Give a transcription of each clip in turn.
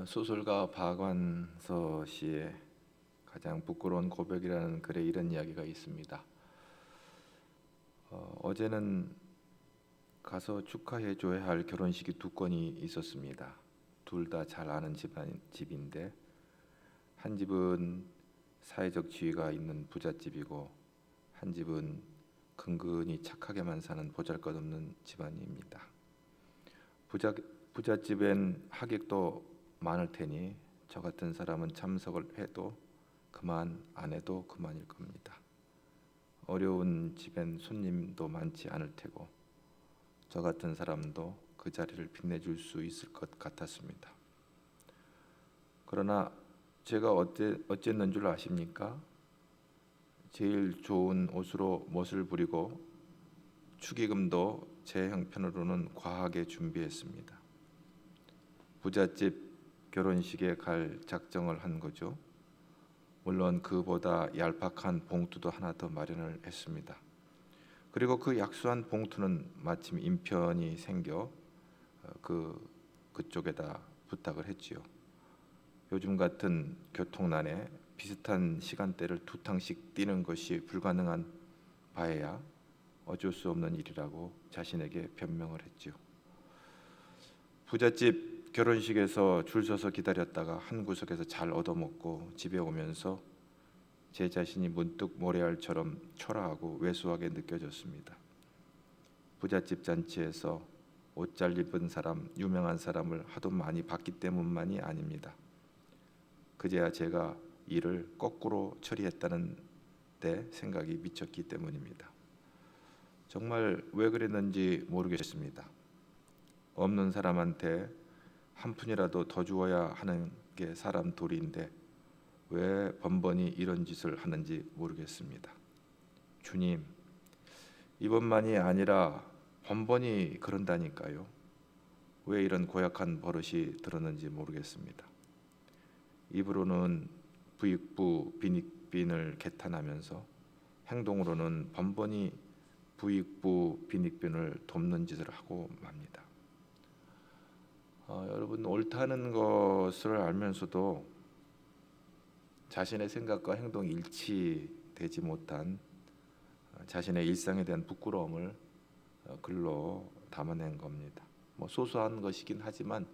소설가 박완서 씨의 가장 부끄러운 고백이라는 글에 이런 이야기가 있습니다. 어제는 가서 축하해 줘야 할 결혼식이 두 건이 있었습니다. 둘 다 잘 아는 집인데 한 집은 사회적 지위가 있는 부잣집이고 한 집은 근근히 착하게만 사는 보잘것없는 집안입니다. 부잣집엔 하객도 많을 테니 저 같은 사람은 참석을 해도 그만, 안 해도 그만일 겁니다. 어려운 집엔 손님도 많지 않을 테고 저 같은 사람도 그 자리를 빛내줄 수 있을 것 같았습니다. 그러나 제가 어쨌는 줄 아십니까? 제일 좋은 옷으로 멋을 부리고 축의금도 제 형편으로는 과하게 준비했습니다. 부잣집 결혼식에 갈 작정을 한 거죠. 물론 그보다 얄팍한 봉투도 하나 더 마련을 했습니다. 그리고 그 약수한 봉투는 마침 인편이 생겨 그쪽에다 부탁을 했지요. 요즘 같은 교통난에 비슷한 시간대를 두 탕씩 뛰는 것이 불가능한 바에야 어쩔 수 없는 일이라고 자신에게 변명을 했지요. 부잣집 결혼식에서 줄 서서 기다렸다가 한 구석에서 잘 얻어먹고 집에 오면서 제 자신이 문득 모래알처럼 초라하고 왜소하게 느껴졌습니다. 부잣집 잔치에서 옷 잘 입은 사람, 유명한 사람을 하도 많이 봤기 때문만이 아닙니다. 그제야 제가 일을 거꾸로 처리했다는 데 생각이 미쳤기 때문입니다. 정말 왜 그랬는지 모르겠습니다. 없는 사람한테 한 푼이라도 더 주어야 하는 게 사람 도리인데 왜 번번이 이런 짓을 하는지 모르겠습니다. 주님, 이번만이 아니라 번번이 그런다니까요. 왜 이런 고약한 버릇이 들었는지 모르겠습니다. 입으로는 부익부 빈익빈을 개탄하면서 행동으로는 번번이 부익부 빈익빈을 돕는 짓을 하고 맙니다. 여러분, 옳다는 것을 알면서도 자신의 생각과 행동이 일치되지 못한 자신의 일상에 대한 부끄러움을 글로 담아낸 겁니다. 소소한 것이긴 하지만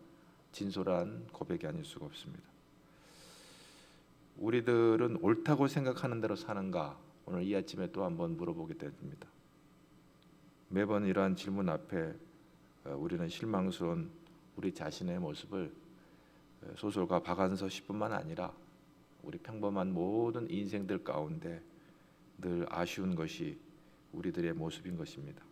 진솔한 고백이 아닐 수가 없습니다. 우리들은 옳다고 생각하는 대로 사는가? 오늘 이 아침에 또 한번 물어보게 됩니다. 매번 이러한 질문 앞에 우리는 실망스러운 우리 자신의 모습을 소설가 박완서 씨뿐만 아니라 우리 평범한 모든 인생들 가운데 늘 아쉬운 것이 우리들의 모습인 것입니다.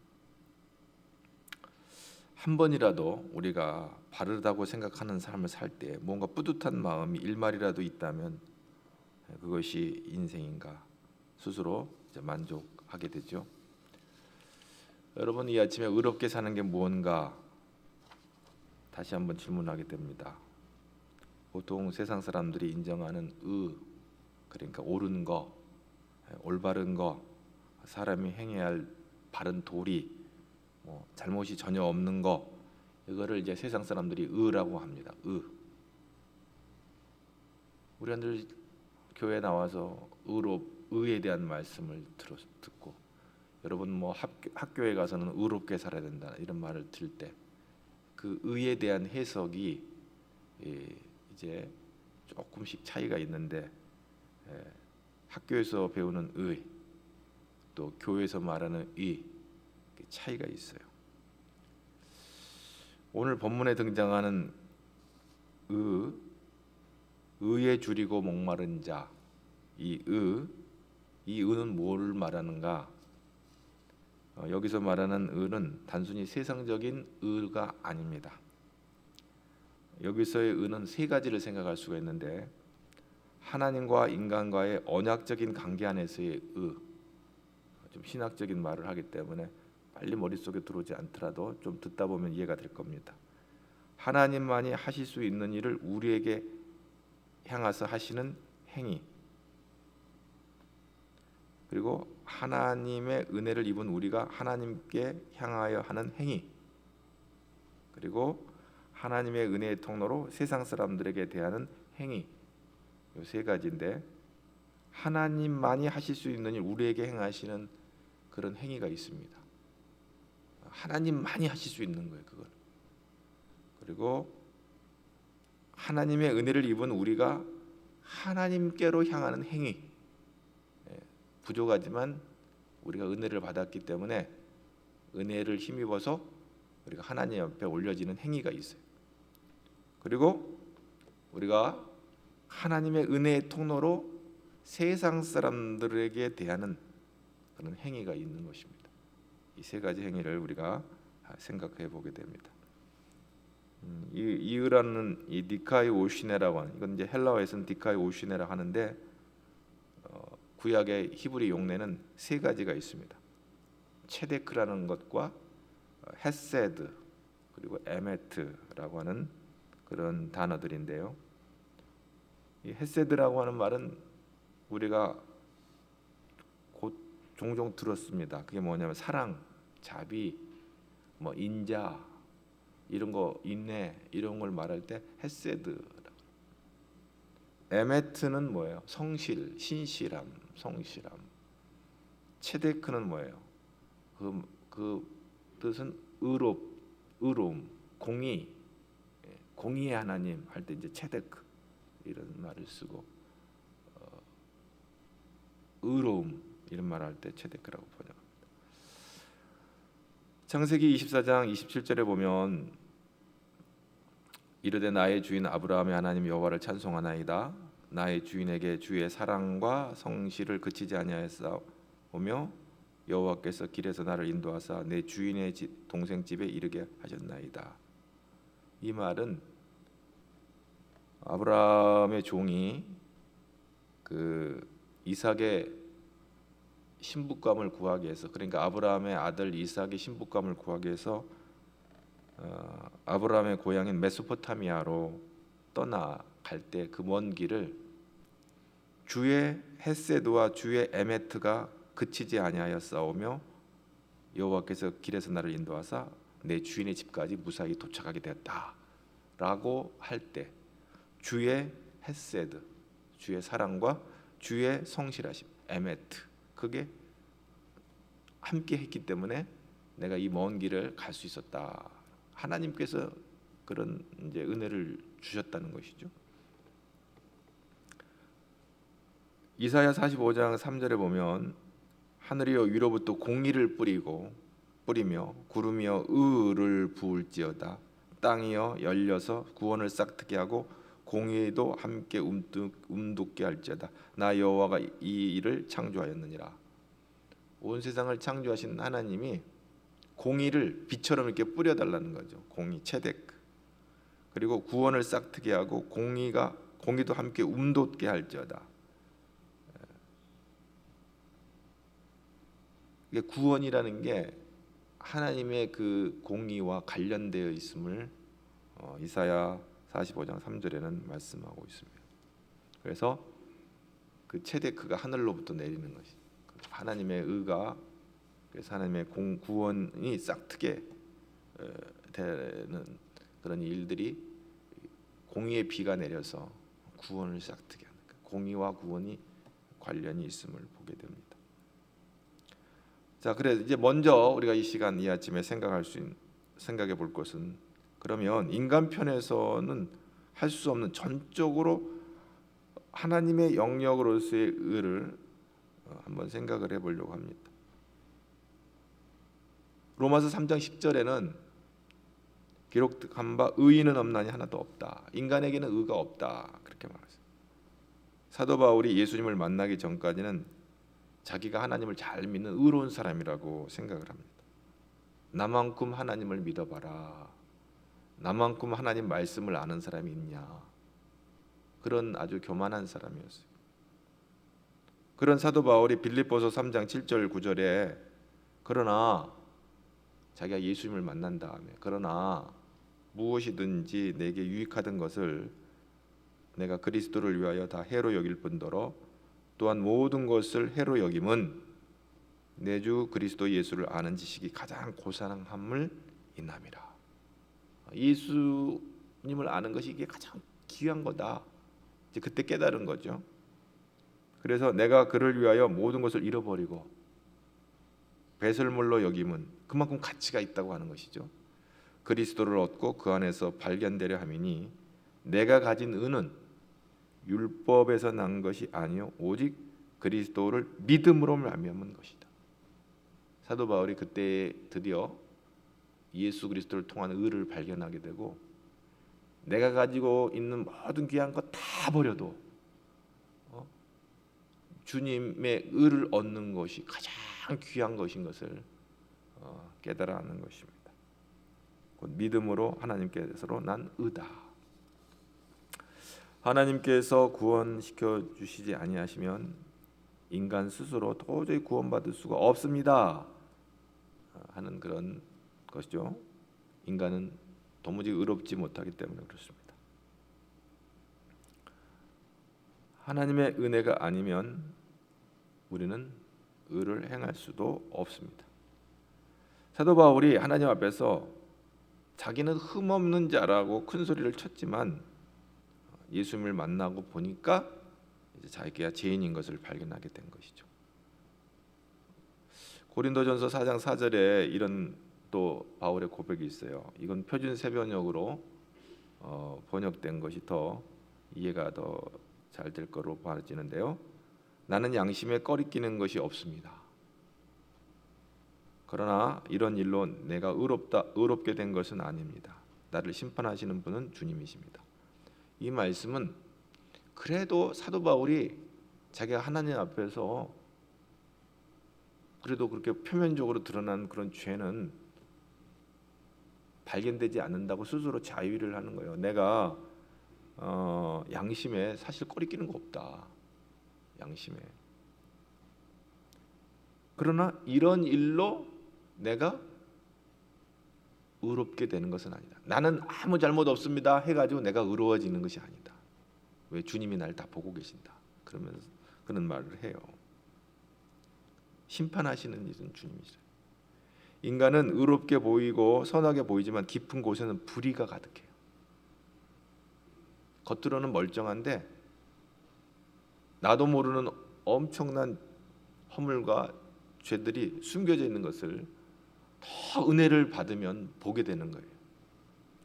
한 번이라도 우리가 바르다고 생각하는 삶을 살 때 뭔가 뿌듯한 마음이 일말이라도 있다면 그것이 인생인가 스스로 이제 만족하게 되죠. 여러분, 이 아침에 의롭게 사는 게 무언가 다시 한번 질문하게 됩니다. 보통 세상 사람들이 인정하는 그러니까 옳은 거, 올바른 거, 사람이 행해야 할 바른 도리, 잘못이 전혀 없는 거, 이거를 이제 세상 사람들이 의라고 합니다. 우리가 늘 교회 나와서 의에 대한 말씀을 듣고, 여러분 학교에 가서는 의롭게 살아야 된다 이런 말을 들을 때 그 의에 대한 해석이 이제 조금씩 차이가 있는데 학교에서 배우는 의, 또 교회에서 말하는 의 차이가 있어요. 오늘 본문에 등장하는 의에 줄이고 목마른 자, 이 의는 뭐를 말하는가? 여기서 말하는 의는 단순히 세상적인 의가 아닙니다. 여기서의 의는 세 가지를 생각할 수가 있는데, 하나님과 인간과의 언약적인 관계 안에서의 의, 좀 신학적인 말을 하기 때문에 빨리 머릿속에 들어오지 않더라도 좀 듣다 보면 이해가 될 겁니다. 하나님만이 하실 수 있는 일을 우리에게 향해서 하시는 행위, 그리고 하나님의 은혜를 입은 우리가 하나님께 향하여 하는 행위, 그리고 하나님의 은혜의 통로로 세상 사람들에게 대하는 행위, 이 세 가지인데 하나님만이 하실 수 있는 일, 우리에게 행하시는 그런 행위가 있습니다. 하나님만이 하실 수 있는 거예요, 그걸. 그리고 하나님의 은혜를 입은 우리가 하나님께로 향하는 행위, 부족하지만 우리가 은혜를 받았기 때문에 은혜를 힘입어서 우리가 하나님 앞에 올려지는 행위가 있어요. 그리고 우리가 하나님의 은혜의 통로로 세상 사람들에게 대하는 그런 행위가 있는 것입니다. 이 세 가지 행위를 우리가 생각해 보게 됩니다. 이으라는 이 디카이 오시네라고 하는, 이건 이제 헬라어에서는 디카이 오시네라 하는데 구약의 히브리 용례는 세 가지가 있습니다. 체데크라는 것과 헤세드 그리고 에메트라고 하는 그런 단어들인데요. 이 헤세드라고 하는 말은 우리가 곧 종종 들었습니다. 그게 뭐냐면 사랑, 자비, 뭐 인자 이런 거, 인내 이런 걸 말할 때 헤세드. 에메트는 뭐예요? 성실, 신실함, 성실함. 체데크는 뭐예요? 그 뜻은 의로움, 공의, 공의의 하나님 할 때 이제 체데크 이런 말을 쓰고, 의로움 이런 말 할 때 체데크라고 번역합니다. 창세기 24장 27절에 보면 이르되 나의 주인 아브라함의 하나님 여호와를 찬송하나이다. 나의 주인에게 주의 사랑과 성실을 그치지 아니하였사오며 여호와께서 길에서 나를 인도하사 내 주인의 동생 집에 이르게 하셨나이다. 이 말은 아브라함의 종이 그 이삭의 신부감을 구하기 위해서, 그러니까 아브라함의 아들 이삭의 신부감을 구하기 위해서 아브라함의 고향인 메소포타미아로 떠나갈 때 그 먼 길을 주의 헤세드와 주의 에메트가 그치지 아니하였사오며 여호와께서 길에서 나를 인도하사 내 주인의 집까지 무사히 도착하게 되었다라고 할 때 주의 헤세드, 주의 사랑과 주의 성실하심, 에메트, 그게 함께 했기 때문에 내가 이 먼 길을 갈 수 있었다. 하나님께서 그런 이제 은혜를 주셨다는 것이죠. 이사야 45장 3절에 보면 하늘이여 위로부터 공의를 뿌리며 구름이여 의를 부을지어다. 땅이여 열려서 구원을 싹트게 하고 공의도 함께 움돋게 할지어다. 나 여호와가 이 일을 창조하였느니라. 온 세상을 창조하신 하나님이 공의를 빛처럼 이렇게 뿌려달라는 거죠. 공의, 체데크. 그리고 구원을 싹트게 하고 공의도 함께 움돋게 할지어다. 이게 구원이라는 게 하나님의 그 공의와 관련되어 있음을 이사야 45장 3절에는 말씀하고 있습니다. 그래서 그 체데크가 하늘로부터 내리는 것이 하나님의 의가, 그래서 하나님의 구원이 싹트게 되는 그런 일들이 공의의 비가 내려서 구원을 싹트게 하는, 공의와 구원이 관련이 있음을 보게 됩니다. 자, 그래서 이제 먼저 우리가 이 시간 이 아침에 생각해 볼 것은, 그러면 인간 편에서는 할 수 없는 전적으로 하나님의 영역으로서의 의를 한번 생각을 해보려고 합니다. 로마서 3장 10절에는 기록한 바 의인은 없나니 하나도 없다. 인간에게는 의가 없다. 그렇게 말했어요. 사도 바울이 예수님을 만나기 전까지는 자기가 하나님을 잘 믿는 의로운 사람이라고 생각을 합니다. 나만큼 하나님을 믿어봐라. 나만큼 하나님 말씀을 아는 사람이 있냐. 그런 아주 교만한 사람이었어요. 그런 사도 바울이 빌립보서 3장 7절 9절에 그러나 자기가 예수님을 만난 다음에 그러나 무엇이든지 내게 유익하던 것을 내가 그리스도를 위하여 다 해로 여길 뿐더러 또한 모든 것을 해로 여김은 내 주 그리스도 예수를 아는 지식이 가장 고상함을 인함이라. 예수님을 아는 것이 이게 가장 귀한 거다. 이제 그때 깨달은 거죠. 그래서 내가 그를 위하여 모든 것을 잃어버리고 배설물로 여김은 그만큼 가치가 있다고 하는 것이죠. 그리스도를 얻고 그 안에서 발견되려 함이니 내가 가진 은은 율법에서 난 것이 아니요 오직 그리스도를 믿음으로 말미암은 것이다. 사도 바울이 그때 드디어 예수 그리스도를 통한 의를 발견하게 되고 내가 가지고 있는 모든 귀한 것 다 버려도 주님의 의를 얻는 것이 가장 귀한 것인 것을 깨달아 하는 것입니다. 곧 믿음으로 하나님께서로 난 의다. 하나님께서 구원시켜 주시지 아니하시면 인간 스스로 도저히 구원받을 수가 없습니다 하는 그런 것이죠. 인간은 도무지 의롭지 못하기 때문에 그렇습니다. 하나님의 은혜가 아니면 우리는 의를 행할 수도 없습니다. 사도 바울이 하나님 앞에서 자기는 흠없는 자라고 큰 소리를 쳤지만 예수님을 만나고 보니까 이제 자기가 죄인인 것을 발견하게 된 것이죠. 고린도전서 4장 4절에 이런 또 바울의 고백이 있어요. 이건 표준 세번역으로 번역된 것이 더 이해가 더 잘 될 거로 봐지는데요. 나는 양심에 꺼리끼는 것이 없습니다. 그러나 이런 일로 내가 의롭게 된 것은 아닙니다. 나를 심판하시는 분은 주님이십니다. 이 말씀은 그래도 사도 바울이 자기가 하나님 앞에서 그래도 그렇게 표면적으로 드러난 그런 죄는 발견되지 않는다고 스스로 자위를 하는 거예요. 내가 양심에 사실 꺼리끼는 거 없다. 양심에. 그러나 이런 일로 내가 의롭게 되는 것은 아니다. 나는 아무 잘못 없습니다 해가지고 내가 의로워지는 것이 아니다. 왜 주님이 날 다 보고 계신다. 그러면서 그런 말을 해요. 심판하시는 이는 주님이시죠. 인간은 의롭게 보이고 선하게 보이지만 깊은 곳에는 불의가 가득해요. 겉으로는 멀쩡한데 나도 모르는 엄청난 허물과 죄들이 숨겨져 있는 것을 더 은혜를 받으면 보게 되는 거예요.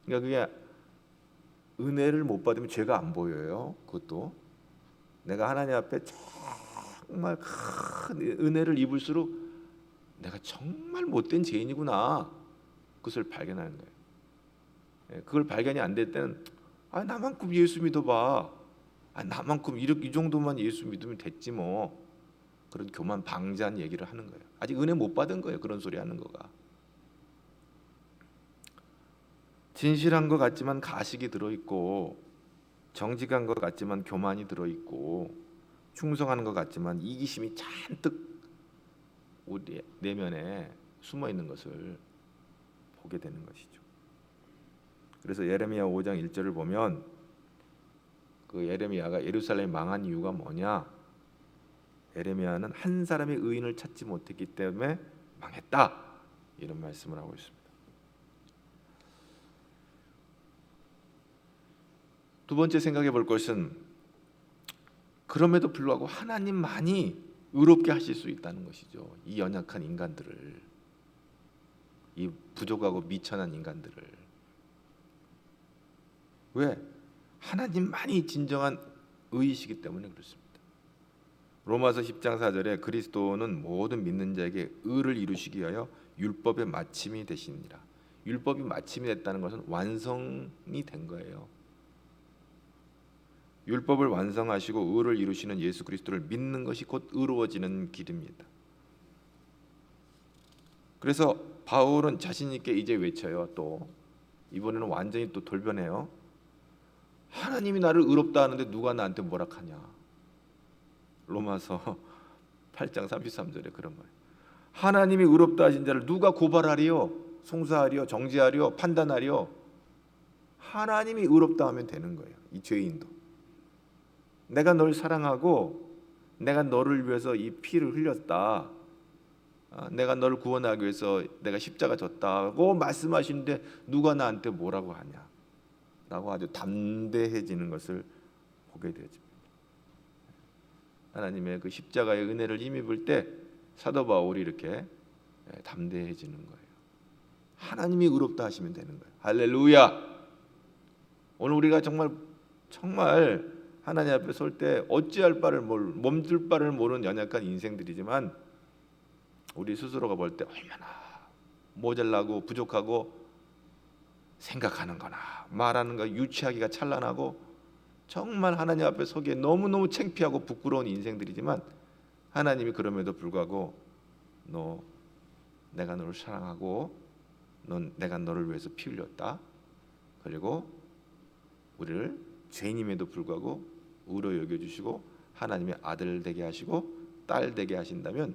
그러니까 그게 은혜를 못 받으면 죄가 안 보여요. 그것도 내가 하나님 앞에 정말 큰 은혜를 입을수록 내가 정말 못된 죄인이구나 그것을 발견하는 거예요. 그걸 발견이 안 될 때는 나만큼 예수 믿어봐. 나만큼 이 정도만 예수 믿으면 됐지 뭐. 그런 교만 방자한 얘기를 하는 거예요. 아직 은혜 못 받은 거예요. 그런 소리 하는 거가. 진실한 것 같지만 가식이 들어있고 정직한 것 같지만 교만이 들어있고 충성하는 것 같지만 이기심이 잔뜩 우리 내면에 숨어 있는 것을 보게 되는 것이죠. 그래서 예레미야 5장 1절을 보면 그 예레미야가 예루살렘이 망한 이유가 뭐냐? 예레미야는 한 사람의 의인을 찾지 못했기 때문에 망했다. 이런 말씀을 하고 있습니다. 두 번째 생각해 볼 것은 그럼에도 불구하고 하나님만이 의롭게 하실 수 있다는 것이죠. 이 연약한 인간들을, 이 부족하고 미천한 인간들을. 왜? 하나님만이 진정한 의이시기 때문에 그렇습니다. 로마서 10장 4절에 그리스도는 모든 믿는 자에게 의를 이루시기 위하여 율법의 마침이 되시니라. 율법이 마침이 됐다는 것은 완성이 된 거예요. 율법을 완성하시고 의를 이루시는 예수 그리스도를 믿는 것이 곧 의로워지는 길입니다. 그래서 바울은 자신 있게 이제 외쳐요. 또 이번에는 완전히 또 돌변해요. 하나님이 나를 의롭다 하는데 누가 나한테 뭐라 하냐. 로마서 8장 33절에 그런 거예요. 하나님이 의롭다 하신 자를 누가 고발하리요? 송사하리요? 정죄하리요? 판단하리요? 하나님이 의롭다 하면 되는 거예요. 이 죄인도. 내가 널 사랑하고 내가 너를 위해서 이 피를 흘렸다. 내가 너를 구원하기 위해서 내가 십자가 졌다고 말씀하시는데 누가 나한테 뭐라고 하냐 라고 아주 담대해지는 것을 보게 되죠. 하나님의 그 십자가의 은혜를 힘입을 때 사도 바울이 이렇게 담대해지는 거예요. 하나님이 의롭다 하시면 되는 거예요. 할렐루야. 오늘 우리가 정말 하나님 앞에 설 때 어찌할 바를 몸둘 바를 모르는 연약한 인생들이지만 우리 스스로가 볼 때 얼마나 모자라고 부족하고 생각하는 거나 말하는 거 유치하기가 찬란하고 정말 하나님 앞에 서기에 너무너무 창피하고 부끄러운 인생들이지만 하나님이 그럼에도 불구하고 내가 너를 사랑하고 내가 너를 위해서 피 흘렸다. 그리고 우리를 죄인임에도 불구하고 의로 여겨주시고 하나님의 아들 되게 하시고 딸 되게 하신다면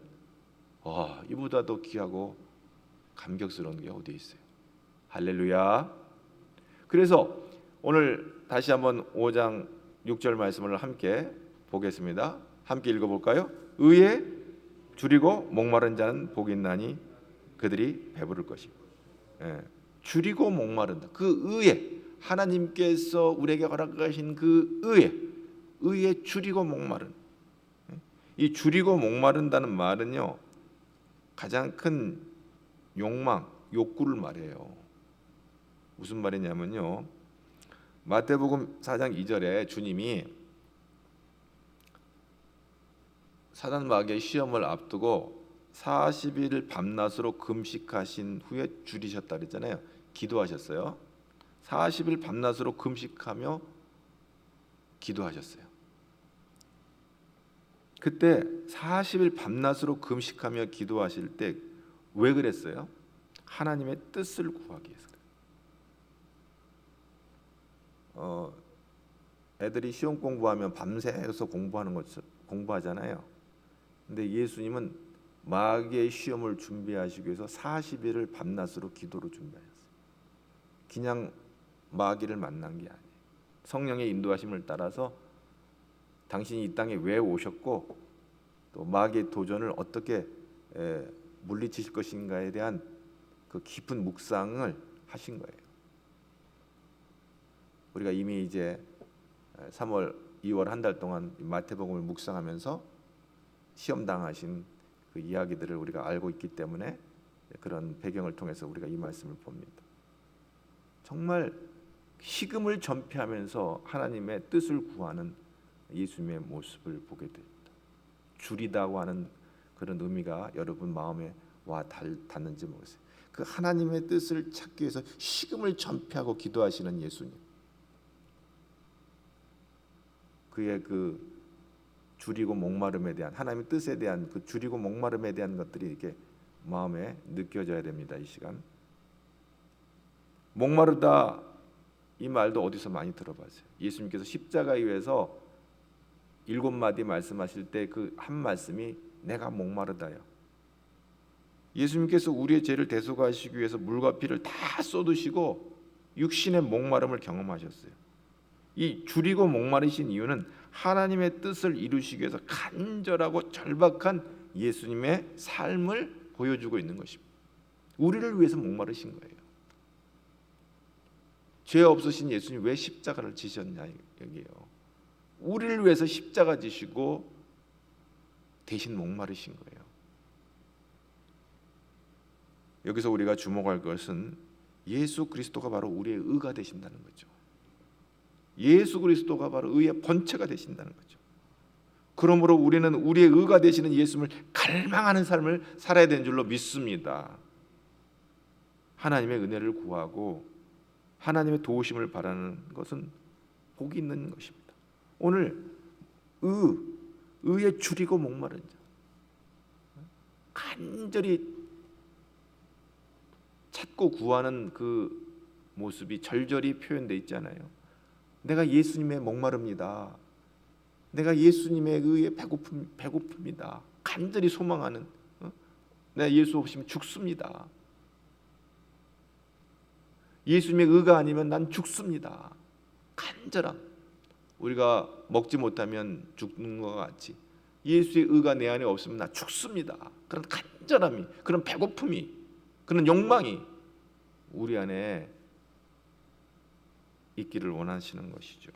이보다 더 귀하고 감격스러운 게 어디 있어요. 할렐루야. 그래서 오늘 다시 한번 5장 6절 말씀을 함께 보겠습니다. 함께 읽어볼까요? 의에 줄이고 목마른 자는 복이 있나니 그들이 배부를 것이고. 줄이고 목마른다. 그 의에 하나님께서 우리에게 허락하신 그 의에 줄이고 목마른. 이 줄이고 목마른다는 말은요 가장 큰 욕구를 말해요. 무슨 말이냐면요 마태복음 4장 2절에 주님이 사단 마귀의 시험을 앞두고 40일 밤낮으로 금식하신 후에 줄이셨다 그랬잖아요. 기도하셨어요. 40일 밤낮으로 금식하며 기도하셨어요. 그때 40일 밤낮으로 금식하며 기도하실 때 왜 그랬어요? 하나님의 뜻을 구하기 위해서. 애들이 시험 공부하면 밤새서 공부하잖아요. 근데 예수님은 마귀의 시험을 준비하시기 위해서 40일을 밤낮으로 기도로 준비하셨어요. 그냥 마귀를 만난 게 아니에요. 성령의 인도하심을 따라서 당신이 이 땅에 왜 오셨고 또 마귀의 도전을 어떻게 물리치실 것인가에 대한 그 깊은 묵상을 하신 거예요. 우리가 이미 이제 3월, 2월 한 달 동안 마태복음을 묵상하면서 시험 당하신 그 이야기들을 우리가 알고 있기 때문에 그런 배경을 통해서 우리가 이 말씀을 봅니다. 정말 식음을 전폐하면서 하나님의 뜻을 구하는 예수님의 모습을 보게 됩니다. 줄이다고 하는 그런 의미가 여러분 마음에 와 닿는지 모르겠어요. 그 하나님의 뜻을 찾기 위해서 식음을 전폐하고 기도하시는 예수님. 그의 그 줄이고 목마름에 대한 하나님의 뜻에 대한 그 줄이고 목마름에 대한 것들이 이렇게 마음에 느껴져야 됩니다. 이 시간. 목마르다 이 말도 어디서 많이 들어봤어요. 예수님께서 십자가에 의해서 7마디 말씀하실 때 그 한 말씀이 내가 목마르다요. 예수님께서 우리의 죄를 대속하시기 위해서 물과 피를 다 쏟으시고 육신의 목마름을 경험하셨어요. 이 줄이고 목마르신 이유는 하나님의 뜻을 이루시기 위해서 간절하고 절박한 예수님의 삶을 보여주고 있는 것입니다. 우리를 위해서 목마르신 거예요. 죄 없으신 예수님 왜 십자가를 지셨냐 여기요. 우리를 위해서 십자가 지시고 대신 목마르신 거예요. 여기서 우리가 주목할 것은 예수 그리스도가 바로 우리의 의가 되신다는 거죠. 예수 그리스도가 바로 의의 본체가 되신다는 거죠. 그러므로 우리는 우리의 의가 되시는 예수님을 갈망하는 삶을 살아야 되는 줄로 믿습니다. 하나님의 은혜를 구하고 하나님의 도우심을 바라는 것은 복이 있는 것입니다. 오늘 의에 줄이고 목마른 자, 간절히 찾고 구하는 그 모습이 절절히 표현되어 있잖아요. 내가 예수님의 목마릅니다. 내가 예수님의 의에 배고픕니다. 간절히 소망하는, 내가 예수 없이면 죽습니다. 예수님의 의가 아니면 난 죽습니다. 간절함. 우리가 먹지 못하면 죽는 것 같이 예수의 의가 내 안에 없으면 나 죽습니다. 그런 간절함이, 그런 배고픔이, 그런 욕망이 우리 안에 있기를 원하시는 것이죠.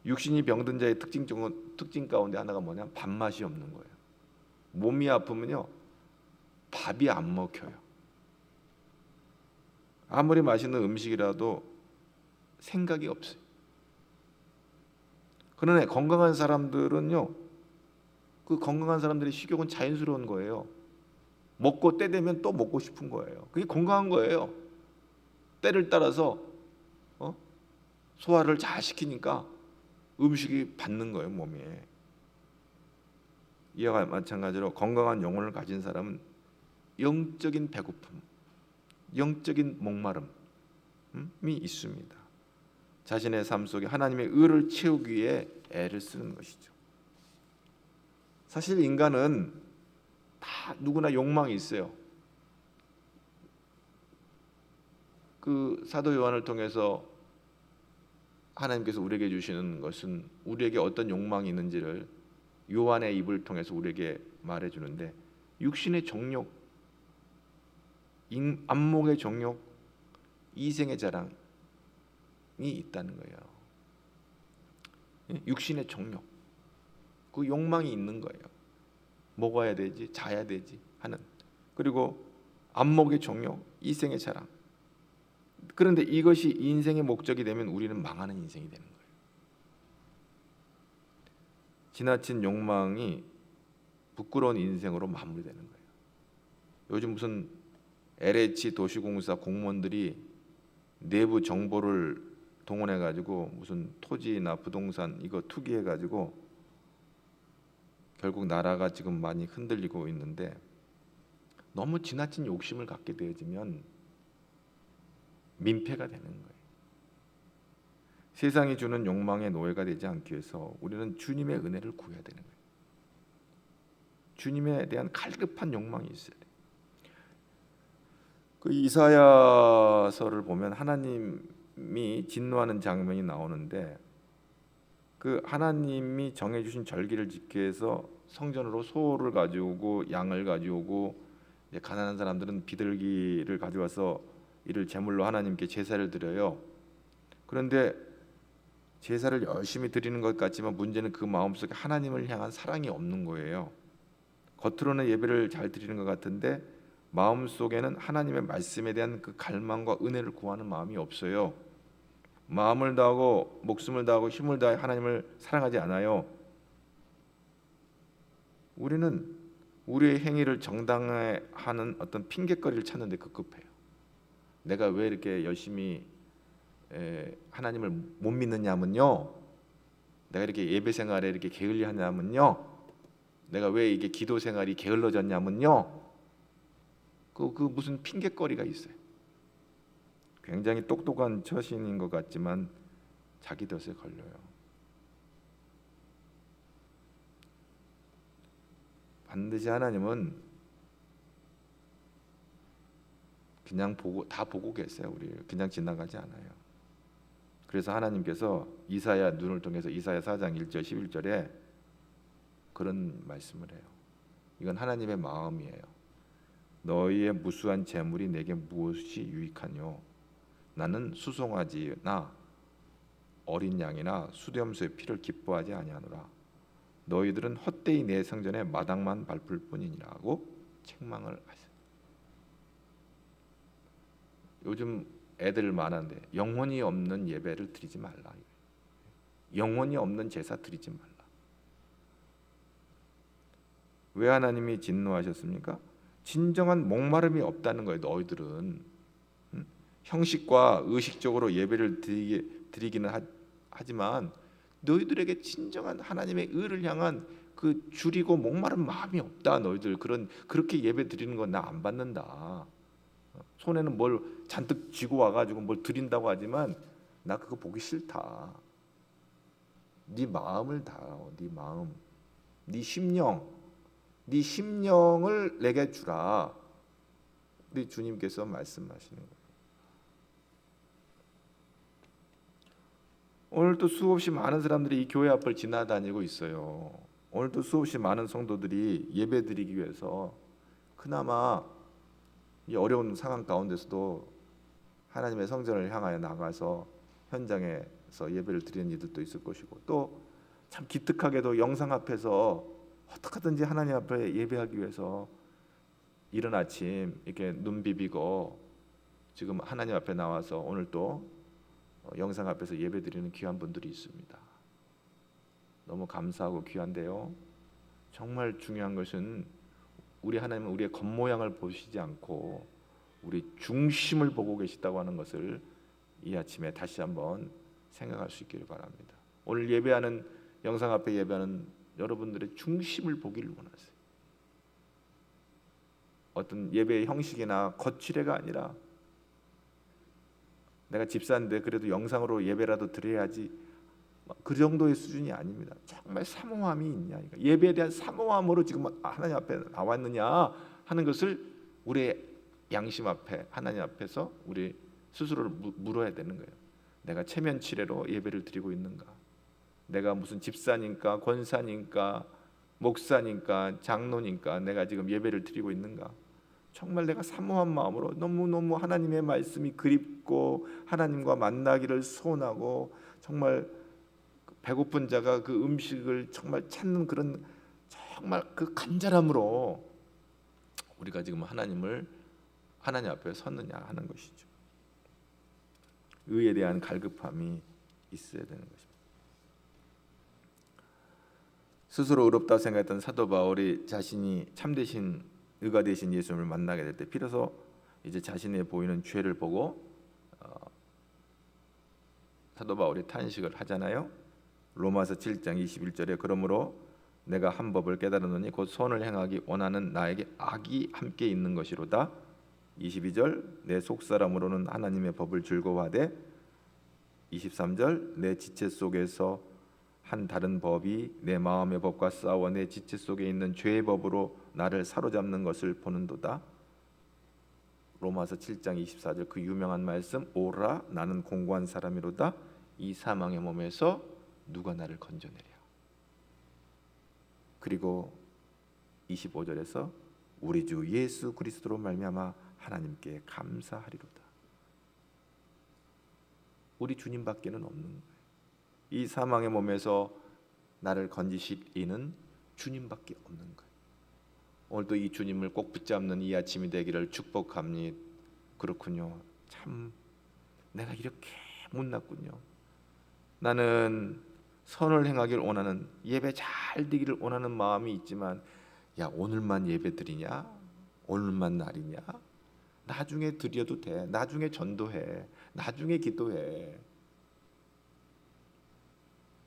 육신이 병든 자의 특징 가운데 하나가 뭐냐면 밥맛이 없는 거예요. 몸이 아프면요, 밥이 안 먹혀요. 아무리 맛있는 음식이라도 생각이 없어요. 그러나 건강한 사람들은요, 그 건강한 사람들의 식욕은 자연스러운 거예요. 먹고 때 되면 또 먹고 싶은 거예요. 그게 건강한 거예요. 때를 따라서 소화를 잘 시키니까 음식이 받는 거예요, 몸에. 이와 마찬가지로 건강한 영혼을 가진 사람은 영적인 배고픔, 영적인 목마름이 있습니다. 자신의 삶 속에 하나님의 의를 채우기 위해 애를 쓰는 것이죠. 사실 인간은 다 누구나 욕망이 있어요. 그 사도 요한을 통해서 하나님께서 우리에게 주시는 것은 우리에게 어떤 욕망이 있는지를 요한의 입을 통해서 우리에게 말해주는데, 육신의 정욕, 안목의 정욕, 이생의 자랑이 있다는 거예요. 육신의 정욕, 그 욕망이 있는 거예요. 먹어야 되지, 자야 되지 하는. 그리고 안목의 정욕, 이생의 자랑. 그런데 이것이 인생의 목적이 되면 우리는 망하는 인생이 되는 거예요. 지나친 욕망이 부끄러운 인생으로 마무리되는 거예요. 요즘 무슨 LH 도시공사 공무원들이 내부 정보를 동원해 가지고 무슨 토지나 부동산 이거 투기해 가지고 결국 나라가 지금 많이 흔들리고 있는데, 너무 지나친 욕심을 갖게 되어지면 민폐가 되는 거예요. 세상이 주는 욕망의 노예가 되지 않기 위해서 우리는 주님의 은혜를 구해야 되는 거예요. 주님에 대한 갈급한 욕망이 있어야 돼요. 그 이사야서를 보면 하나님이 진노하는 장면이 나오는데, 그 하나님이 정해주신 절기를 지키기 위해서 성전으로 소를 가져오고 양을 가져오고, 가난한 사람들은 비둘기를 가져와서 이를 제물로 하나님께 제사를 드려요. 그런데 제사를 열심히 드리는 것 같지만 문제는 그 마음속에 하나님을 향한 사랑이 없는 거예요. 겉으로는 예배를 잘 드리는 것 같은데 마음속에는 하나님의 말씀에 대한 그 갈망과 은혜를 구하는 마음이 없어요. 마음을 다하고 목숨을 다하고 힘을 다해 하나님을 사랑하지 않아요. 우리는 우리의 행위를 정당화하는 어떤 핑계거리를 찾는 데 급급해요. 내가 왜 이렇게 열심히 하나님을 못 믿느냐면요, 내가 이렇게 예배 생활에 이렇게 게을리하냐면요, 내가 왜 이게 기도 생활이 게을러졌냐면요, 그 무슨 핑계거리가 있어요. 굉장히 똑똑한 처신인 것 같지만 자기 덫에 걸려요. 반드시 하나님은 그냥 다 보고 계세요. 우리 그냥 지나가지 않아요. 그래서 하나님께서 이사야 눈을 통해서 이사야 4장 1절 11절에 그런 말씀을 해요. 이건 하나님의 마음이에요. 너희의 무수한 재물이 내게 무엇이 유익하뇨? 나는 수송아지나 어린 양이나 수렴소의 피를 기뻐하지 아니하노라. 너희들은 헛되이 내 성전에 마당만 밟을 뿐이니라고 책망을 하세요. 요즘 애들 많은데 영혼이 없는 예배를 드리지 말라. 영혼이 없는 제사 드리지 말라. 왜 하나님이 진노하셨습니까? 진정한 목마름이 없다는 거예요. 너희들은 형식과 의식적으로 예배를 드리기는 하지만 너희들에게 진정한 하나님의 의를 향한 그 줄이고 목마른 마음이 없다. 너희들 그렇게 예배 드리는 건 나 안 받는다. 손에는 뭘 잔뜩 쥐고 와가지고 뭘 드린다고 하지만 나 그거 보기 싫다. 네 마음을 다하오. 네 마음, 네 심령, 네 심령을 내게 주라. 우리 주님께서 말씀하시는 거예요. 오늘도 수없이 많은 사람들이 이 교회 앞을 지나다니고 있어요. 오늘도 수없이 많은 성도들이 예배드리기 위해서 그나마 이 어려운 상황 가운데서도 하나님의 성전을 향하여 나가서 현장에서 예배를 드리는 이들도 있을 것이고, 또 참 기특하게도 영상 앞에서 어떻게든지 하나님 앞에 예배하기 위해서 이른 아침 이렇게 눈 비비고 지금 하나님 앞에 나와서 오늘 또 영상 앞에서 예배드리는 귀한 분들이 있습니다. 너무 감사하고 귀한데요, 정말 중요한 것은 우리 하나님은 우리의 겉모양을 보시지 않고 우리 중심을 보고 계시다고 하는 것을 이 아침에 다시 한번 생각할 수 있기를 바랍니다. 오늘 예배하는, 영상 앞에 예배하는 여러분들의 중심을 보기를 원하세요. 어떤 예배의 형식이나 거칠애가 아니라 내가 집사인데 그래도 영상으로 예배라도 드려야지, 그 정도의 수준이 아닙니다. 정말 사모함이 있냐, 예배에 대한 사모함으로 지금 하나님 앞에 나왔느냐 하는 것을 우리의 양심 앞에, 하나님 앞에서 우리 스스로를 물어야 되는 거예요. 내가 체면치레로 예배를 드리고 있는가? 내가 무슨 집사니까, 권사니까, 목사니까, 장로니까 내가 지금 예배를 드리고 있는가? 정말 내가 사모한 마음으로 너무너무 하나님의 말씀이 그립고 하나님과 만나기를 소원하고, 정말 배고픈 자가 그 음식을 정말 찾는 그런 정말 그 간절함으로 우리가 지금 하나님 앞에 섰느냐 하는 것이죠. 의에 대한 갈급함이 있어야 되는 것입니다. 스스로 의롭다고 생각했던 사도 바울이 자신이 참되신 의가 되신 예수님을 만나게 될 때 비로소 이제 자신의 보이는 죄를 보고 사도 바울이 탄식을 하잖아요. 로마서 7장 21절에 그러므로 내가 한 법을 깨달았노니 곧 선을 행하기 원하는 나에게 악이 함께 있는 것이로다. 22절 내 속사람으로는 하나님의 법을 즐거워하되, 23절 내 지체 속에서 한 다른 법이 내 마음의 법과 싸워 내 지체 속에 있는 죄의 법으로 나를 사로잡는 것을 보는도다. 로마서 7장 24절 그 유명한 말씀, 오라 나는 공고한 사람이로다. 이 사망의 몸에서 누가 나를 건져내랴. 그리고 25절에서 우리 주 예수 그리스도로 말미암아 하나님께 감사하리로다. 우리 주님밖에는 없는 거예요. 이 사망의 몸에서 나를 건지실 이는 주님밖에 없는 거예요. 오늘도 이 주님을 꼭 붙잡는 이 아침이 되기를 축복합니다. 그렇군요. 참 내가 이렇게 못났군요. 나는 선을 행하기를 원하는, 예배 잘 되기를 원하는 마음이 있지만, 야 오늘만 예배 드리냐? 오늘만 날이냐? 나중에 드려도 돼. 나중에 전도해. 나중에 기도해.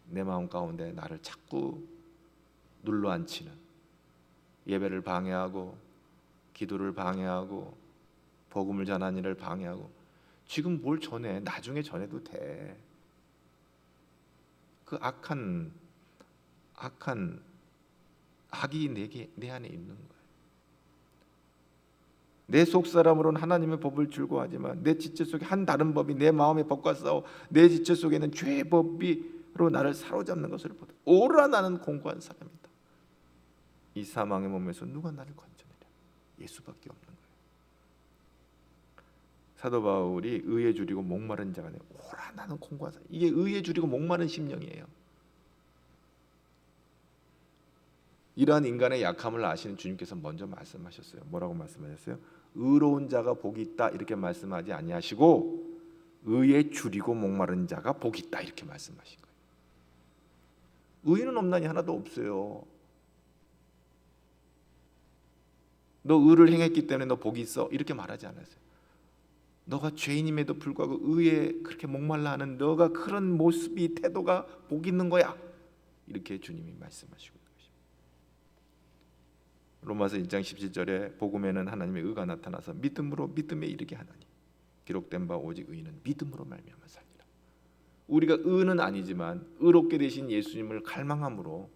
내 마음 가운데 나를 자꾸 눌러앉히는, 예배를 방해하고 기도를 방해하고 복음을 전하는 일을 방해하고, 지금 뭘 전해? 나중에 전해도 돼. 그 악한 악이 내 안에 있는 거예요. 내 속사람으로는 하나님의 법을 즐거워하지만 내 지체 속에 한 다른 법이 내 마음의 법과 싸워 내 지체 속에는 죄의 법이로 나를 사로잡는 것을 보다. 오라 나는 공고한 사람이다. 이 사망의 몸에서 누가 나를 건져내랴? 예수밖에 없는 거예요. 사도 바울이 의에 줄이고 목마른 자가 오라 나는 공고한 사람. 이게 의에 줄이고 목마른 심령이에요. 이러한 인간의 약함을 아시는 주님께서 먼저 말씀하셨어요. 뭐라고 말씀하셨어요? 의로운 자가 복이 있다 이렇게 말씀하지 아니하시고 의에 줄이고 목마른 자가 복이 있다 이렇게 말씀하신 거예요. 의인은 없나니 하나도 없어요. 너 의를 행했기 때문에 너 복이 있어 이렇게 말하지 않았어요. 너가 죄인임에도 불구하고 의에 그렇게 목말라 하는 너가 그런 모습이, 태도가 복 있는 거야 이렇게 주님이 말씀하시고 있는 것입니다. 로마서 1장 17절에 복음에는 하나님의 의가 나타나서 믿음으로 믿음에 이르게 하나니 기록된 바 오직 의인은 믿음으로 말미암아 살리라. 우리가 의는 아니지만 의롭게 되신 예수님을 갈망함으로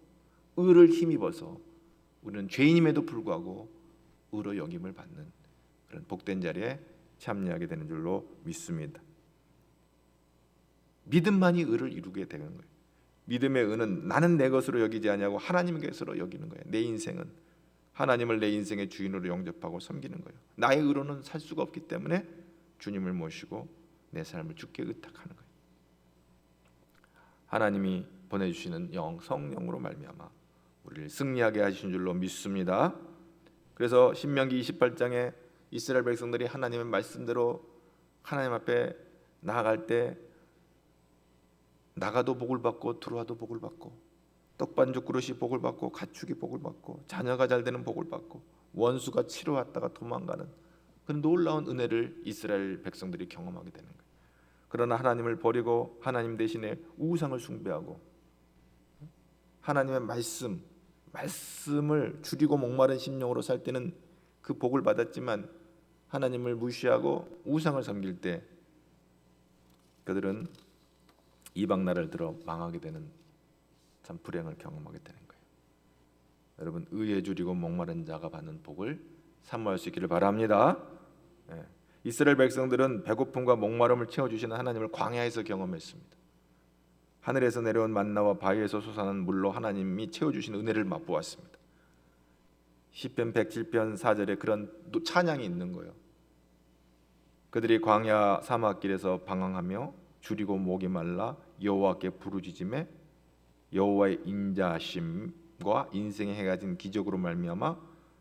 의를 힘입어서 우리는 죄인임에도 불구하고 의로 여김을 받는 그런 복된 자리에 참여하게 되는 줄로 믿습니다. 믿음만이 의를 이루게 되는 거예요. 믿음의 의는 나는 내 것으로 여기지 아니하고 하나님 것으로 여기는 거예요. 내 인생은 하나님을 내 인생의 주인으로 영접하고 섬기는 거예요. 나의 의로는 살 수가 없기 때문에 주님을 모시고 내 삶을 주께 의탁하는 거예요. 하나님이 보내주시는 성령으로 말미암아 우리를 승리하게 하신 줄로 믿습니다. 그래서 신명기 28장에 이스라엘 백성들이 하나님의 말씀대로 하나님 앞에 나아갈 때 나가도 복을 받고 들어와도 복을 받고 떡반죽 그릇이 복을 받고 가축이 복을 받고 자녀가 잘 되는 복을 받고 원수가 치러 왔다가 도망가는 그런 놀라운 은혜를 이스라엘 백성들이 경험하게 되는 거예요. 그러나 하나님을 버리고 하나님 대신에 우상을 숭배하고 하나님의 말씀을 줄이고 목마른 심령으로 살 때는 그 복을 받았지만 하나님을 무시하고 우상을 섬길 때 그들은 이방 나라를 들어 망하게 되는 참 불행을 경험하게 되는 거예요. 여러분, 의에 줄이고 목마른 자가 받는 복을 사모할 수 있기를 바랍니다. 이스라엘 백성들은 배고픔과 목마름을 채워주시는 하나님을 광야에서 경험했습니다. 하늘에서 내려온 만나와 바위에서 솟아난 물로 하나님이 채워주신 은혜를 맛보았습니다. 시편 107편 4절에 그런 찬양이 있는 거예요. 그들이 광야 사막길에서 방황하며 줄이고 목이 말라 여호와께 부르짖음에 여호와의 인자하심과 인생의 해가 진 기적으로 말미암아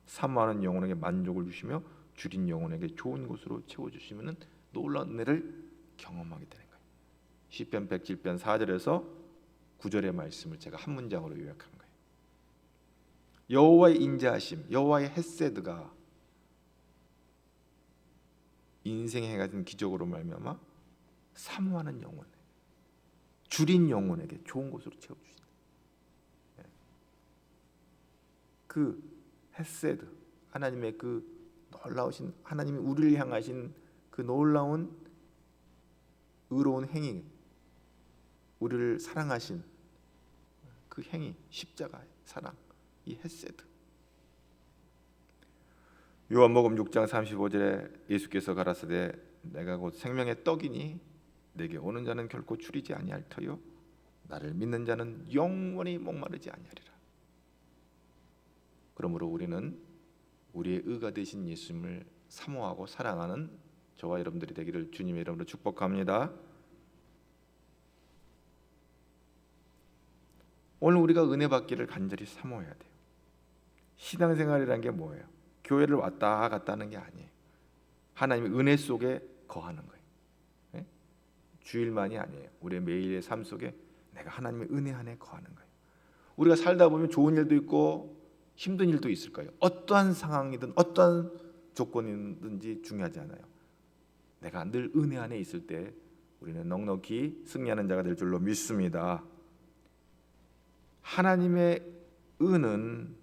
사모하는 영혼에게 만족을 주시며 줄인 영혼에게 좋은 곳으로 채워주시면 놀라운 은혜를 경험하게 되는 거예요. 시편 107편 4절에서 9절의 말씀을 제가 한 문장으로 요약한 거예요. 여호와의 인자하심, 여호와의 헤세드가 인생의 해가 진 기적으로 말미암아 사모하는 영혼, 줄인 영혼에게 좋은 곳으로 채워주신다. 그 헤세드, 하나님의 그 놀라우신 하나님이 우리를 향하신 그 놀라운 의로운 행위, 우리를 사랑하신 그 행위, 십자가의 사랑, 이 헤세드. 요한복음 6장 35절에 예수께서 가라사대 내가 곧 생명의 떡이니 내게 오는 자는 결코 줄이지 아니할 터요 나를 믿는 자는 영원히 목마르지 아니하리라. 그러므로 우리는 우리의 의가 되신 예수님을 사모하고 사랑하는 저와 여러분들이 되기를 주님의 이름으로 축복합니다. 오늘 우리가 은혜 받기를 간절히 사모해야 돼요. 신앙생활이라는 게 뭐예요? 교회를 왔다 갔다 하는 게 아니에요. 하나님의 은혜 속에 거하는 거예요. 네? 주일만이 아니에요. 우리의 매일의 삶 속에 내가 하나님의 은혜 안에 거하는 거예요. 우리가 살다 보면 좋은 일도 있고 힘든 일도 있을 거예요. 어떠한 상황이든 어떠한 조건이든지 중요하지 않아요. 내가 늘 은혜 안에 있을 때 우리는 넉넉히 승리하는 자가 될 줄로 믿습니다. 하나님의 은은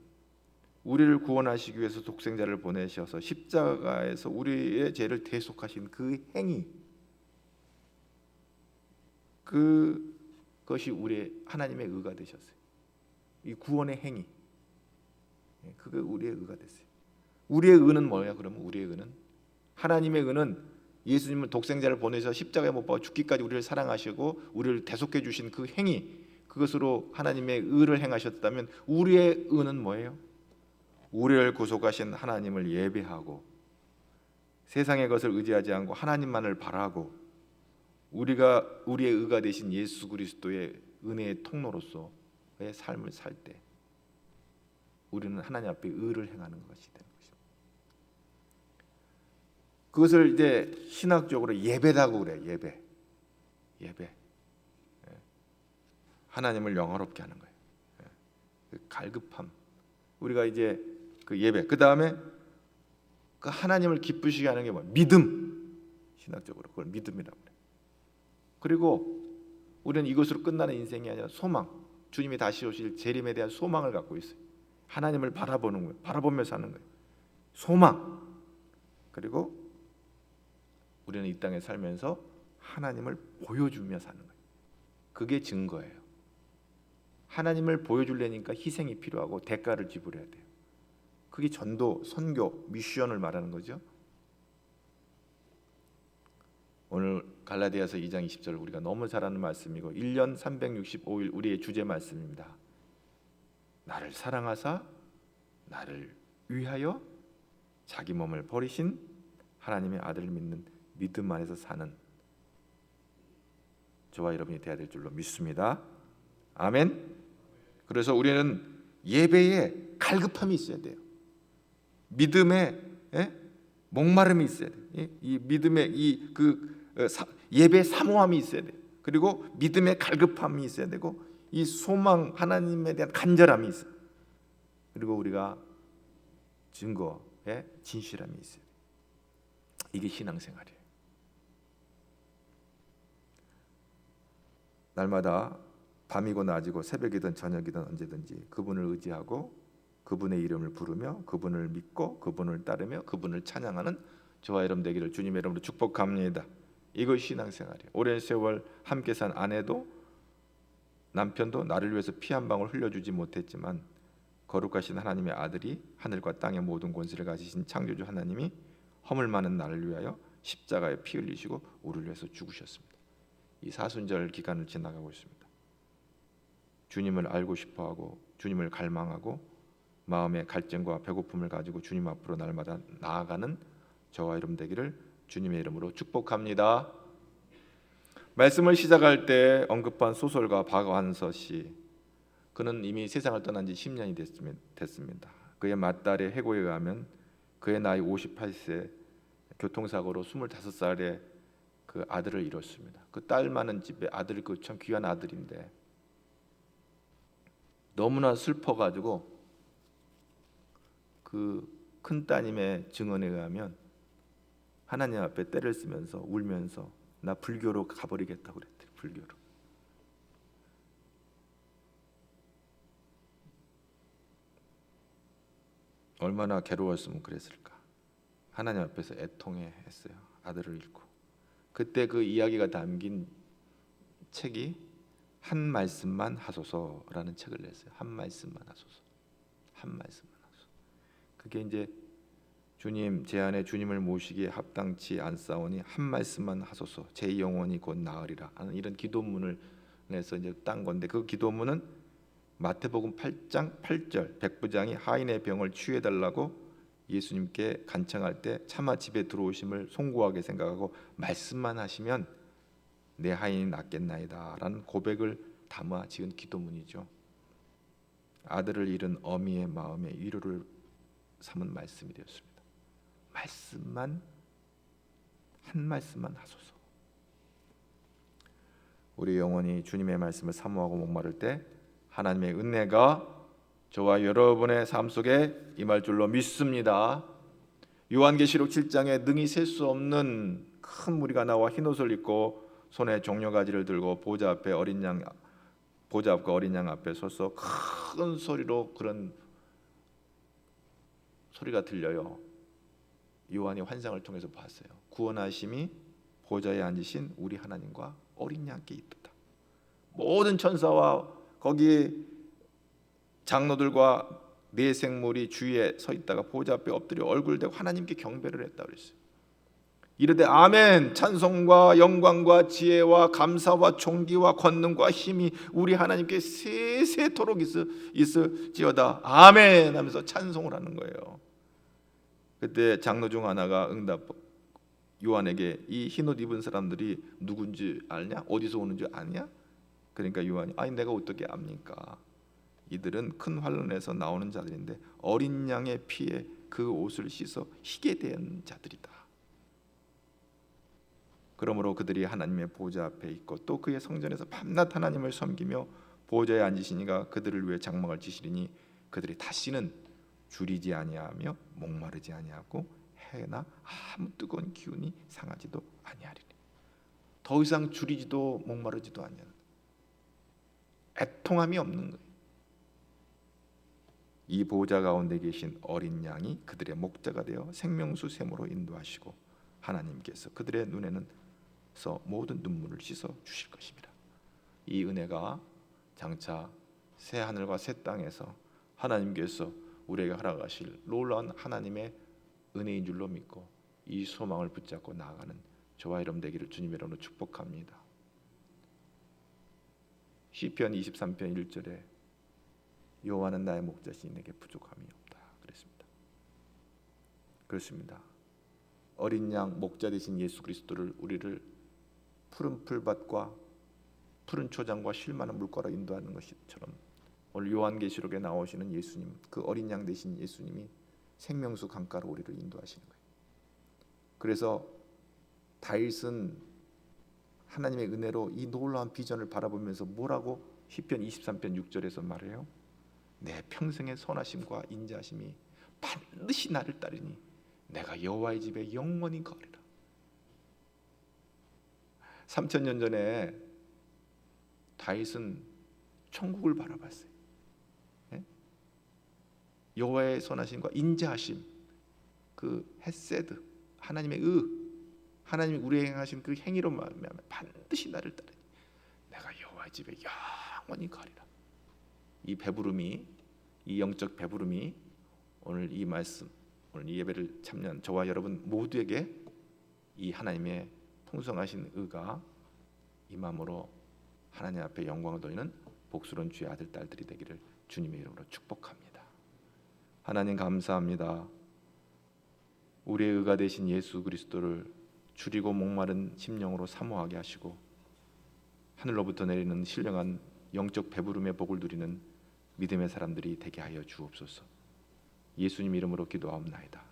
우리를 구원하시기 위해서 독생자를 보내셔서 십자가에서 우리의 죄를 대속하신 그 행위, 그것이 우리의 하나님의 의가 되셨어요. 이 구원의 행위, 그게 우리의 의가 됐어요. 우리의 의는 뭐야? 그러면 우리의 의는 하나님의 의는 예수님을 독생자를 보내서 십자가에 못 박아 죽기까지 우리를 사랑하시고 우리를 대속해 주신 그 행위, 그것으로 하나님의 의를 행하셨다면 우리의 의는 뭐예요? 우리를 구속하신 하나님을 예배하고 세상의 것을 의지하지 않고 하나님만을 바라고 우리가 우리의 의가 되신 예수 그리스도의 은혜의 통로로서의 삶을 살 때 우리는 하나님 앞에 의를 행하는 것이 되는 것입니다. 그것을 이제 신학적으로 예배라고 그래요. 예배. 하나님을 영화롭게 하는 거예요. 그 갈급함. 우리가 이제 그 예배. 그 다음에 그 하나님을 기쁘시게 하는 게 뭐야? 믿음. 신학적으로 그걸 믿음이라고 그래요. 그리고 우리는 이것으로 끝나는 인생이 아니라 소망. 주님이 다시 오실 재림에 대한 소망을 갖고 있어요. 하나님을 바라보는 거예요. 바라보며 사는 거예요. 소망. 그리고 우리는 이 땅에 살면서 하나님을 보여주며 사는 거예요. 그게 증거예요. 하나님을 보여주려니까 희생이 필요하고 대가를 지불해야 돼요. 그게 전도, 선교, 미션을 말하는 거죠. 오늘 갈라디아서 2장 20절 우리가 너무 잘 아는 말씀이고 1년 365일 우리의 주제 말씀입니다. 나를 사랑하사 나를 위하여 자기 몸을 버리신 하나님의 아들을 믿는 믿음 안에서 사는 저와 여러분이 되어야 될 줄로 믿습니다. 아멘. 그래서 우리는 예배에 갈급함이 있어야 돼요. 믿음에 목마름이 있어야 돼요. 이 믿음의 예배 사모함이 있어야 돼요. 그리고 믿음의 갈급함이 있어야 되고 이 소망 하나님에 대한 간절함이 있어요. 그리고 우리가 증거에 진실함이 있어요. 이게 신앙생활이에요. 날마다 밤이고 낮이고 새벽이든 저녁이든 언제든지 그분을 의지하고 그분의 이름을 부르며 그분을 믿고 그분을 따르며 그분을 찬양하는 저와 여러분 되기를 주님의 이름으로 축복합니다. 이것이 신앙생활이에요. 오랜 세월 함께 산 아내도 남편도 나를 위해서 피 한 방울 흘려주지 못했지만 거룩하신 하나님의 아들이 하늘과 땅의 모든 권세를 가지신 창조주 하나님이 허물 많은 나를 위하여 십자가에 피 흘리시고 우리를 위해서 죽으셨습니다. 이 사순절 기간을 지나가고 있습니다. 주님을 알고 싶어하고 주님을 갈망하고 마음의 갈증과 배고픔을 가지고 주님 앞으로 날마다 나아가는 저와 여러분 되기를 주님의 이름으로 축복합니다. 말씀을 시작할 때 언급한 소설가 박완서 씨, 그는 이미 세상을 떠난 지 10년이 됐습니다. 그의 맏딸의 해고에 의하면 그의 나이 58세 교통사고로 25살에 그 아들을 잃었습니다. 그 딸 많은 집에 아들, 그 참 귀한 아들인데 너무나 슬퍼가지고 그 큰 따님의 증언에 의하면 하나님 앞에 떼를 쓰면서 울면서 나 불교로 가버리겠다고 그랬대요. 불교로. 얼마나 괴로웠으면 그랬을까. 하나님 앞에서 애통해 했어요. 아들을 잃고. 그때 그 이야기가 담긴 책이 한 말씀만 하소서라는 책을 냈어요. 한 말씀만 하소서. 한 말씀만 하소서. 그게 이제 주님 제 안에 주님을 모시기에 합당치 않사오니 한 말씀만 하소서. 제 영혼이 곧 나으리라 하는 이런 기도문을 내서 이제 딴 건데 그 기도문은 마태복음 8장 8절 백부장이 하인의 병을 치유해 달라고 예수님께 간청할 때 차마 집에 들어오심을 송구하게 생각하고 말씀만 하시면 내 하인이 낫겠나이다 라는 고백을 담아 지은 기도문이죠. 아들을 잃은 어미의 마음에 위로를 삼은 말씀이 되었습니다. 말씀만, 한 말씀만 하소서. 우리 영혼이 주님의 말씀을 사모하고 목마를 때 하나님의 은혜가 저와 여러분의 삶 속에 임할 줄로 믿습니다. 요한계시록 7장에 능히 셀 수 없는 큰 무리가 나와 흰옷을 입고 손에 종려가지를 들고 보좌 앞과 어린 양 앞에 서서 큰 소리로 그런 소리가 들려요. 요한이 환상을 통해서 봤어요. 구원하심이 보좌에 앉으신 우리 하나님과 어린 양께 있도다. 모든 천사와 거기 장로들과 네 생물이 주위에 서 있다가 보좌 앞에 엎드려 얼굴 대고 하나님께 경배를 했다 그랬어요. 이르되 아멘. 찬송과 영광과 지혜와 감사와 존귀와 권능과 힘이 우리 하나님께 세세토록 있을지어다. 아멘 하면서 찬송을 하는 거예요. 그때 장로 중 하나가 요한에게 이 흰옷 입은 사람들이 누군지 아냐? 어디서 오는지 아냐? 그러니까 요한이 아니 내가 어떻게 압니까? 이들은 큰 환란에서 나오는 자들인데 어린 양의 피에 그 옷을 씻어 희게 된 자들이다. 그러므로 그들이 하나님의 보좌 앞에 있고 또 그의 성전에서 밤낮 하나님을 섬기며 보좌에 앉으시니가 그들을 위해 장막을 지시리니 그들이 다시는 줄이지 아니하며 목마르지 아니하고 해나 아무 뜨거운 기운이 상하지도 아니하리니. 더 이상 줄이지도 목마르지도 아니하는 애통함이 없는 거예요. 이 보좌 가운데 계신 어린 양이 그들의 목자가 되어 생명수 샘으로 인도하시고 하나님께서 그들의 눈에는 모든 눈물을 씻어 주실 것입니다. 이 은혜가 장차 새 하늘과 새 땅에서 하나님께서 우리에게 허락하실 놀라운 하나님의 은혜인 줄로 믿고 이 소망을 붙잡고 나아가는 저와 여러분 되기를 주님의 이름으로 축복합니다. 시편 23편 1절에 여호와는 나의 목자시니 내게 부족함이 없다 그랬습니다. 그렇습니다. 어린 양 목자 되신 예수 그리스도를 우리를 푸른 풀밭과 푸른 초장과 쉴 만한 물가로 인도하는 것처럼 오늘 요한계시록에 나오시는 예수님, 그 어린 양 되신 예수님이 생명수 강가로 우리를 인도하시는 거예요. 그래서 다윗은 하나님의 은혜로 이 놀라운 비전을 바라보면서 뭐라고 시편 23편 6절에서 말해요? 내 평생의 선하심과 인자하심이 반드시 나를 따르니 내가 여호와의 집에 영원히 거하리라. 3000년 전에 다윗은 천국을 바라봤어요. 예? 여호와의 선하심과 인자하심, 그 헤세드, 하나님의 하나님이 우리에게 행하신 그 행위로 말미암아 반드시 나를 따르니 내가 여호와의 집에 영원히 거하리라. 이 배부름이, 이 영적 배부름이 오늘 이 말씀, 오늘 이 예배를 참여한 저와 여러분 모두에게 이 하나님의 풍성하신 의가 이 마음으로 하나님 앞에 영광을 돌리는 복스러운 주의 아들 딸들이 되기를 주님의 이름으로 축복합니다. 하나님 감사합니다. 우리의 의가 되신 예수 그리스도를 줄이고 목마른 심령으로 사모하게 하시고 하늘로부터 내리는 신령한 영적 배부름의 복을 누리는 믿음의 사람들이 되게 하여 주옵소서. 예수님 이름으로 기도하옵나이다.